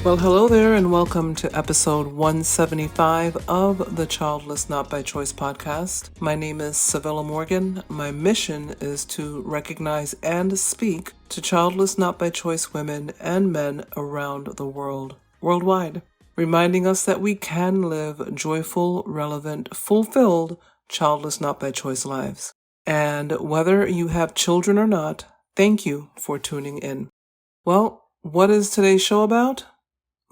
Well, hello there, and welcome to episode 175 of the Childless Not by Choice podcast. My name is Civilla Morgan. My mission is to recognize and speak to childless not by choice women and men around the world, worldwide, reminding us that we can live joyful, relevant, fulfilled, childless not by choice lives. And whether you have children or not, thank you for tuning in. Well, what is today's show about?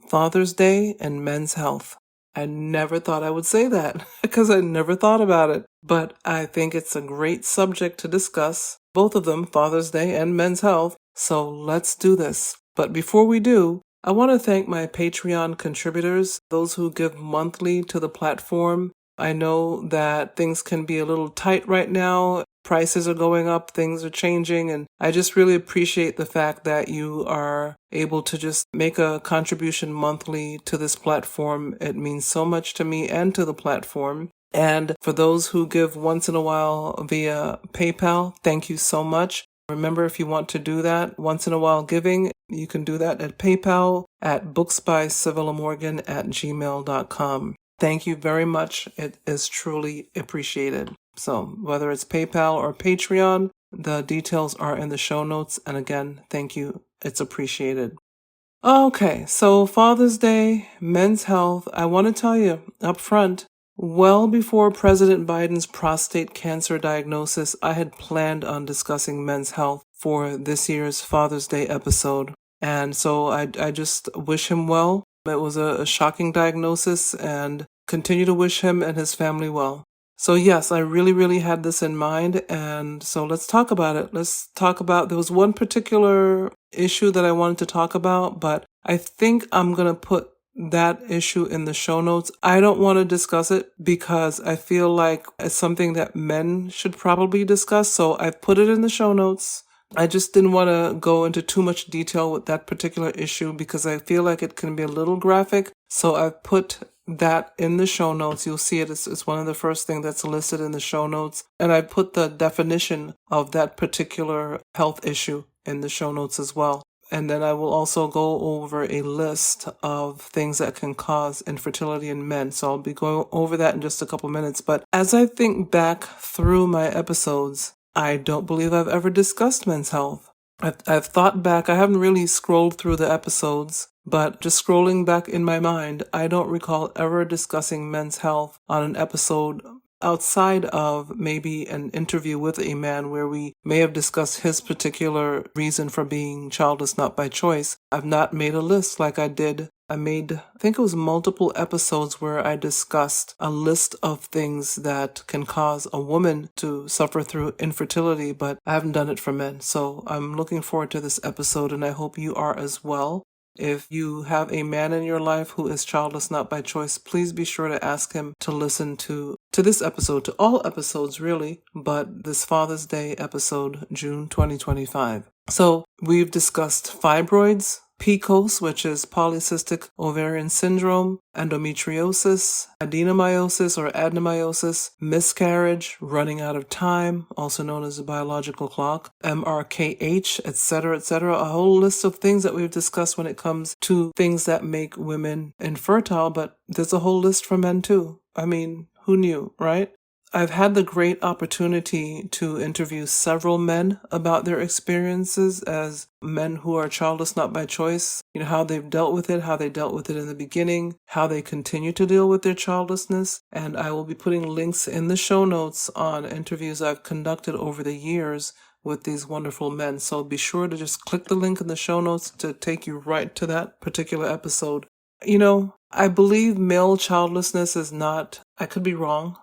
Father's Day and men's health. I never thought I would say that because I never thought about it, but I think it's a great subject to discuss, both of them, Father's Day and men's health, so let's do this. But before we do, I want to thank my Patreon contributors, those who give monthly to the platform. I know that things can be a little tight right now. Prices are going up, things are changing, and I just really appreciate the fact that you are able to just make a contribution monthly to this platform. It means so much to me and to the platform. And for those who give once in a while via PayPal, thank you so much. Remember, if you want to do that once in a while giving, you can do that at PayPal at booksbycivillamorgan@gmail.com. Thank you very much. It is truly appreciated. So whether it's PayPal or Patreon, the details are in the show notes. And again, thank you. It's appreciated. Okay, so Father's Day, men's health. I want to tell you up front, well before President Biden's prostate cancer diagnosis, I had planned on discussing men's health for this year's Father's Day episode. And so I just wish him well. It was a shocking diagnosis, and continue to wish him and his family well. So yes, I really had this in mind, and so let's talk about it. There was one particular issue that I wanted to talk about, but I think I'm going to put that issue in the show notes. I don't want to discuss it because I feel like it's something that men should probably discuss, so I've put it in the show notes. I just didn't want to go into too much detail with that particular issue because I feel like it can be a little graphic, so I've put that in the show notes. You'll see it. It's one of the first things that's listed in the show notes. And I put the definition of that particular health issue in the show notes as well. And then I will also go over a list of things that can cause infertility in men. So I'll be going over that in just a couple minutes. But as I think back through my episodes, I don't believe I've ever discussed men's health. I've thought back. I haven't really scrolled through the episodes, but just scrolling back in my mind, I don't recall ever discussing men's health on an episode outside of maybe an interview with a man where we may have discussed his particular reason for being childless not by choice. I've not made a list like I did. I think it was multiple episodes where I discussed a list of things that can cause a woman to suffer through infertility, but I haven't done it for men. So I'm looking forward to this episode, and I hope you are as well. If you have a man in your life who is childless not by choice, please be sure to ask him to listen to this episode, to all episodes really, but this Father's Day episode, June 2025. So we've discussed fibroids, PCOS, which is polycystic ovarian syndrome, endometriosis, adenomyosis or adenomyosis, miscarriage, running out of time, also known as the biological clock, MRKH, etc., etc. A whole list of things that we've discussed when it comes to things that make women infertile, but there's a whole list for men too. I mean, who knew, right? I've had the great opportunity to interview several men about their experiences as men who are childless not by choice, how they've dealt with it, how they dealt with it in the beginning, how they continue to deal with their childlessness. And I will be putting links in the show notes on interviews I've conducted over the years with these wonderful men. So be sure to just click the link in the show notes to take you right to that particular episode. I believe male childlessness is not, I could be wrong,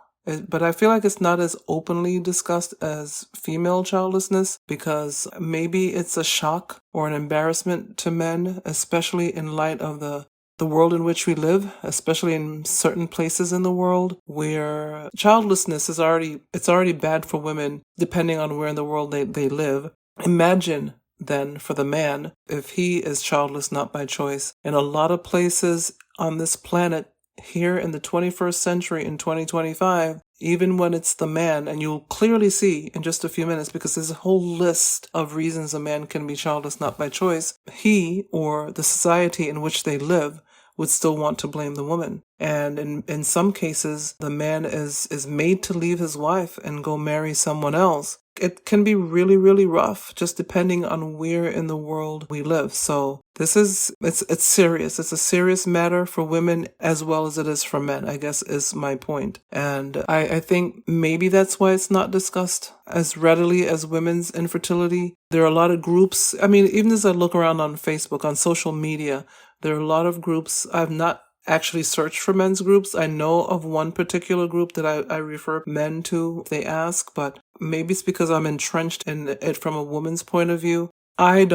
but I feel like it's not as openly discussed as female childlessness because maybe it's a shock or an embarrassment to men, especially in light of the world in which we live, especially in certain places in the world where childlessness is already bad for women depending on where in the world they live. Imagine then for the man if he is childless not by choice. In a lot of places on this planet, here in the 21st century in 2025, even when it's the man, and you'll clearly see in just a few minutes, because there's a whole list of reasons a man can be childless not by choice, he or the society in which they live would still want to blame the woman. And in some cases, the man is made to leave his wife and go marry someone else. It can be really, really rough, just depending on where in the world we live. So it's serious. It's a serious matter for women as well as it is for men, I guess is my point. And I think maybe that's why it's not discussed as readily as women's infertility. There are a lot of groups. I mean, even as I look around on Facebook, on social media, there are a lot of groups. I've not actually searched for men's groups. I know of one particular group that I refer men to if they ask, but maybe it's because I'm entrenched in it from a woman's point of view. I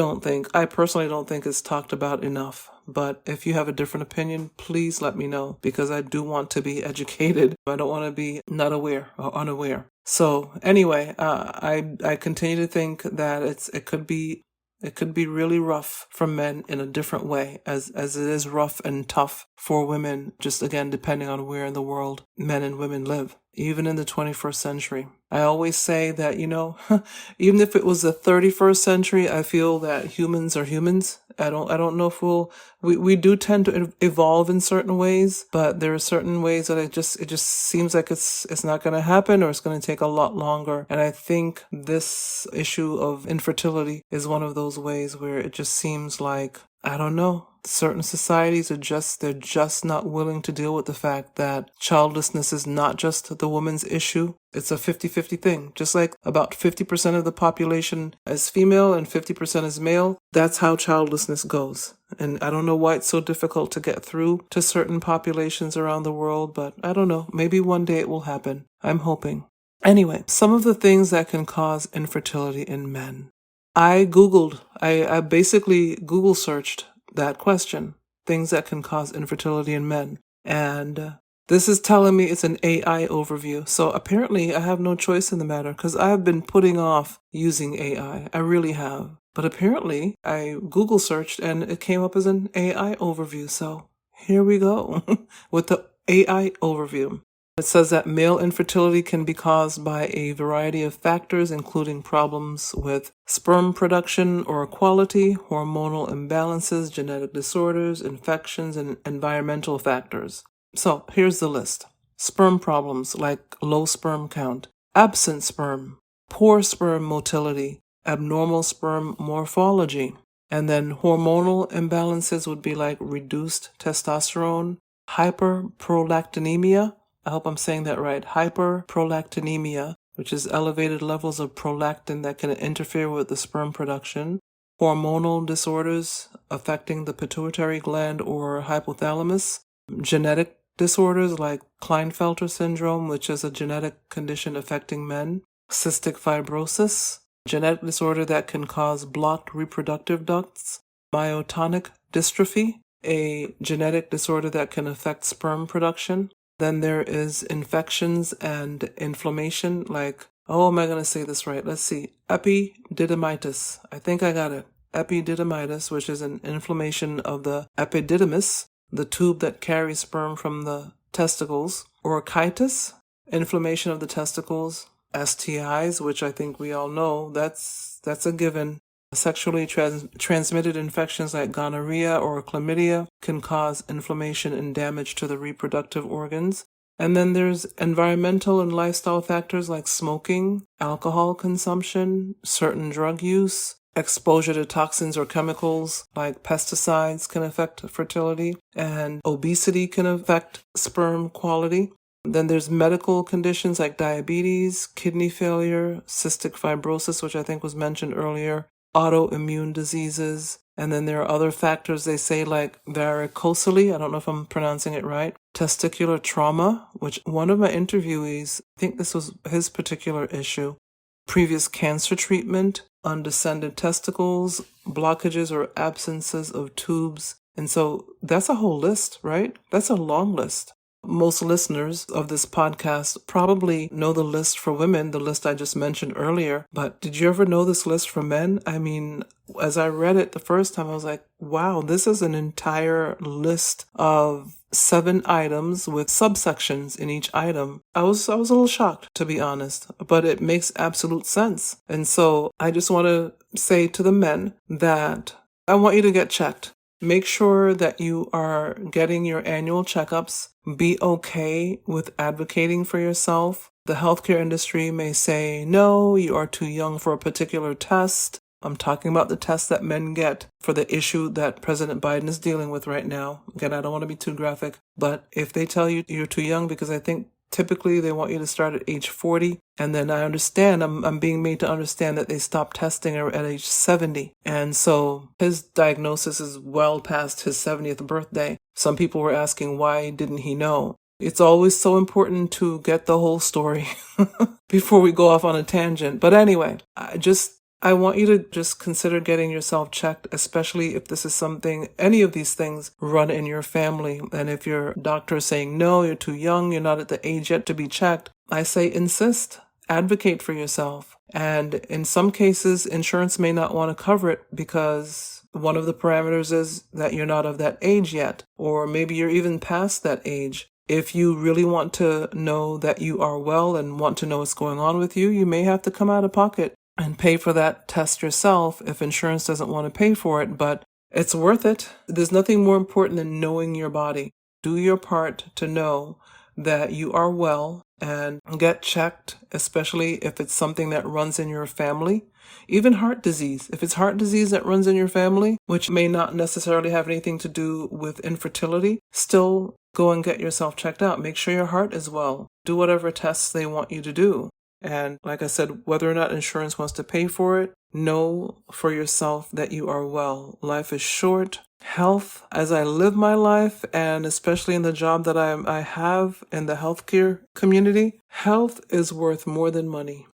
personally don't think it's talked about enough. But if you have a different opinion, please let me know, because I do want to be educated. I don't want to be not aware or unaware. So anyway, I continue to think that it could be really rough for men in a different way, as it is rough and tough for women, just again, depending on where in the world men and women live, even in the 21st century. I always say that, even if it was the 31st century, I feel that humans are humans. I don't know if we do tend to evolve in certain ways, but there are certain ways that it just seems like it's not going to happen, or it's going to take a lot longer. And I think this issue of infertility is one of those ways where it just seems like, I don't know, certain societies they're just not willing to deal with the fact that childlessness is not just the woman's issue. It's a 50-50 thing. Just like about 50% of the population is female and 50% is male, that's how childlessness goes. And I don't know why it's so difficult to get through to certain populations around the world, but I don't know. Maybe one day it will happen. I'm hoping. Anyway, some of the things that can cause infertility in men. I basically Google searched that question, things that can cause infertility in men. And this is telling me it's an AI overview. So apparently I have no choice in the matter, because I have been putting off using AI. I really have. But apparently I Google searched and it came up as an AI overview. So here we go with the AI overview. It says that male infertility can be caused by a variety of factors, including problems with sperm production or quality, hormonal imbalances, genetic disorders, infections, and environmental factors. So here's the list. Sperm problems like low sperm count, absent sperm, poor sperm motility, abnormal sperm morphology. And then hormonal imbalances would be like reduced testosterone, hyperprolactinemia. I hope I'm saying that right. Hyperprolactinemia, which is elevated levels of prolactin that can interfere with the sperm production. Hormonal disorders affecting the pituitary gland or hypothalamus. Genetic disorders like Klinefelter syndrome, which is a genetic condition affecting men. Cystic fibrosis, genetic disorder that can cause blocked reproductive ducts. Myotonic dystrophy, a genetic disorder that can affect sperm production. Then there is infections and inflammation like, am I going to say this right? Let's see. Epididymitis. I think I got it. Epididymitis, which is an inflammation of the epididymis, the tube that carries sperm from the testicles. Orchitis, inflammation of the testicles. STIs, which I think we all know, that's a given. Sexually transmitted infections like gonorrhea or chlamydia can cause inflammation and damage to the reproductive organs. And then there's environmental and lifestyle factors like smoking, alcohol consumption, certain drug use, exposure to toxins or chemicals like pesticides can affect fertility, and obesity can affect sperm quality. Then there's medical conditions like diabetes, kidney failure, cystic fibrosis, which I think was mentioned earlier, autoimmune diseases. And then there are other factors they say like varicocele, I don't know if I'm pronouncing it right, testicular trauma, which one of my interviewees, I think this was his particular issue, previous cancer treatment, undescended testicles, blockages or absences of tubes. And so that's a whole list, right? That's a long list. Most listeners of this podcast probably know the list for women, the list I just mentioned earlier. But did you ever know this list for men? I mean, as I read it the first time, I was like, wow, this is an entire list of 7 items with subsections in each item. I was a little shocked, to be honest, but it makes absolute sense. And so I just want to say to the men that I want you to get checked. Make sure that you are getting your annual checkups. Be okay with advocating for yourself. The healthcare industry may say, no, you are too young for a particular test. I'm talking about the tests that men get for the issue that President Biden is dealing with right now. Again, I don't want to be too graphic, but if they tell you you're too young, because I think typically they want you to start at age 40, and then I understand, I'm being made to understand that they stopped testing at age 70. And so his diagnosis is well past his 70th birthday. Some people were asking, why didn't he know? It's always so important to get the whole story before we go off on a tangent. But anyway, I want you to just consider getting yourself checked, especially if this is something, any of these things run in your family. And if your doctor is saying, no, you're too young, you're not at the age yet to be checked, I say insist, advocate for yourself. And in some cases, insurance may not want to cover it because one of the parameters is that you're not of that age yet, or maybe you're even past that age. If you really want to know that you are well and want to know what's going on with you, you may have to come out of pocket and pay for that test yourself if insurance doesn't want to pay for it, but it's worth it. There's nothing more important than knowing your body. Do your part to know that you are well and get checked, especially if it's something that runs in your family. Even heart disease. If it's heart disease that runs in your family, which may not necessarily have anything to do with infertility, still go and get yourself checked out. Make sure your heart is well. Do whatever tests they want you to do. And like I said, whether or not insurance wants to pay for it, know for yourself that you are well. Life is short. Health, as I live my life, and especially in the job that I have in the healthcare community, health is worth more than money.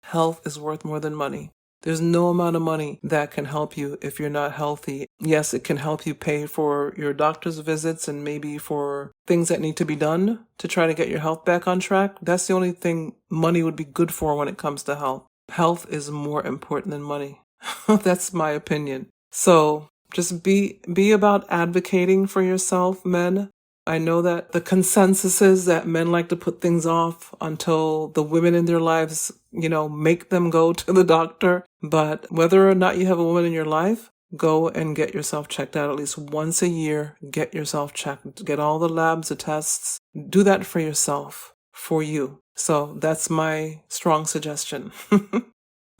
Health is worth more than money. There's no amount of money that can help you if you're not healthy. Yes, it can help you pay for your doctor's visits and maybe for things that need to be done to try to get your health back on track. That's the only thing money would be good for when it comes to health. Health is more important than money. That's my opinion. So just be about advocating for yourself, men. I know that the consensus is that men like to put things off until the women in their lives, make them go to the doctor. But whether or not you have a woman in your life, go and get yourself checked out at least once a year. Get yourself checked. Get all the labs, the tests. Do that for yourself, for you. So that's my strong suggestion.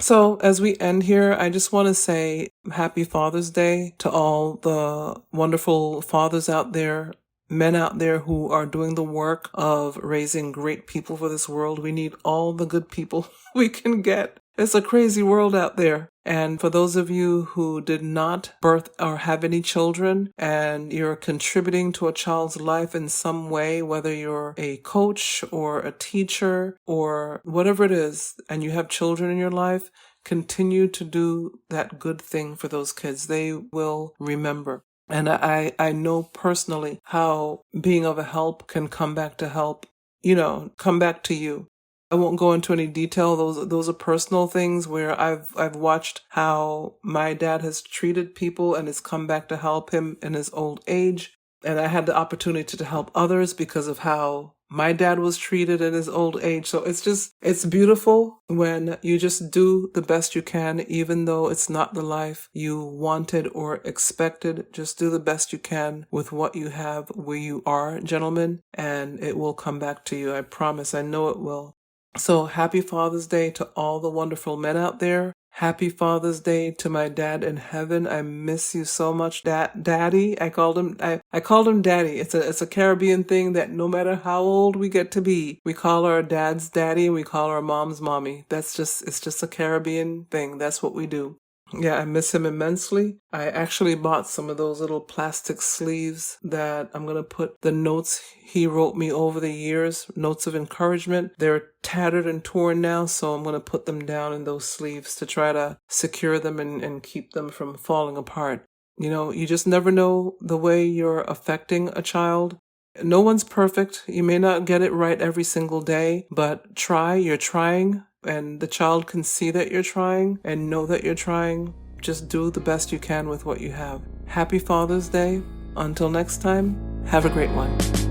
So as we end here, I just want to say Happy Father's Day to all the wonderful fathers out there, men out there who are doing the work of raising great people for this world. We need all the good people we can get. It's a crazy world out there. And for those of you who did not birth or have any children and you're contributing to a child's life in some way, whether you're a coach or a teacher or whatever it is, and you have children in your life, continue to do that good thing for those kids. They will remember. And I know personally how being of a help can come back to help, come back to you. I won't go into any detail. Those are personal things where I've watched how my dad has treated people and it's come back to help him in his old age. And I had the opportunity to help others because of how my dad was treated in his old age. So it's beautiful when you just do the best you can, even though it's not the life you wanted or expected. Just do the best you can with what you have where you are, gentlemen, and it will come back to you. I promise. I know it will. So happy Father's Day to all the wonderful men out there. Happy Father's Day to my dad in heaven. I miss you so much, Daddy. I called him Daddy. It's a Caribbean thing that no matter how old we get to be, we call our dads Daddy and we call our moms Mommy. It's just a Caribbean thing. That's what we do. Yeah, I miss him immensely. I actually bought some of those little plastic sleeves that I'm going to put the notes he wrote me over the years, notes of encouragement. They're tattered and torn now, so I'm going to put them down in those sleeves to try to secure them and keep them from falling apart. You just never know the way you're affecting a child. No one's perfect. You may not get it right every single day, but try. You're trying, and the child can see that you're trying and know that you're trying. Just do the best you can with what you have. Happy Father's Day. Until next time, have a great one.